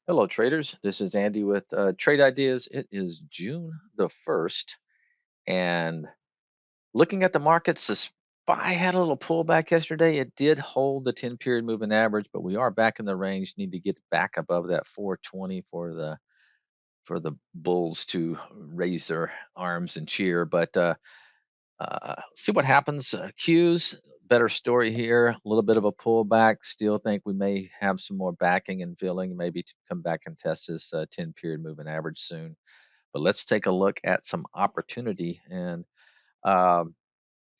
Hello, traders. This is Andy with Trade Ideas. It is June the 1st, and looking at the markets, the SPY had a little pullback yesterday. It did hold the 10-period moving average, but we are back in the range. Need to get back above that 420 for the bulls to raise their arms and cheer. But see what happens. Qs, better story here. A little bit of a pullback. Still think we may have some more backing and filling, maybe to come back and test this 10-period moving average soon. But let's take a look at some opportunity and um,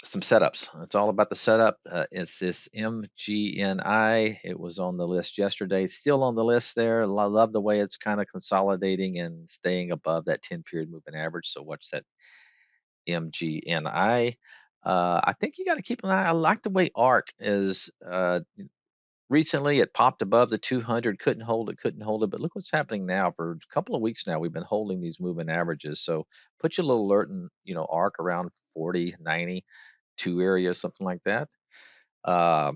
some setups. It's all about the setup. It's this MGNI. It was on the list yesterday. Still on the list there. I love the way it's kind of consolidating and staying above that 10-period moving average. So watch that MGNI. I think you got to keep an eye. I like the way ARC is. Recently, it popped above the 200, couldn't hold it. But look what's happening now. For a couple of weeks now, we've been holding these moving averages. So put your little alert in, ARC around 40, 90, two area, something like that. Uh,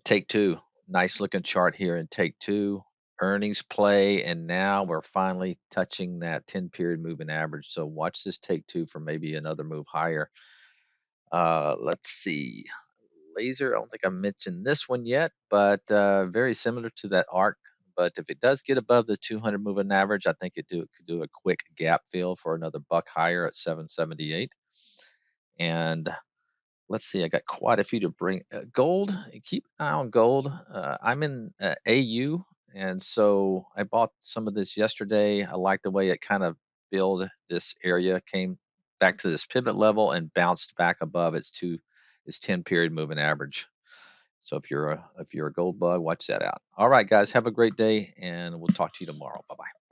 Take two, nice looking chart here in take two. Earnings play, and now we're finally touching that 10-period moving average. So watch this take two for maybe another move higher. Let's see. Laser, I don't think I mentioned this one yet, but very similar to that arc. But if it does get above the 200 moving average, I think could do a quick gap fill for another buck higher at 778. And let's see, I got quite a few to bring. Gold, keep an eye on gold. I'm in AU, and so I bought some of this yesterday. I like the way it kind of built this area, came back to this pivot level and bounced back above its 10-period moving average. So if you're a gold bug, watch that out. All right, guys, have a great day, and we'll talk to you tomorrow. Bye bye.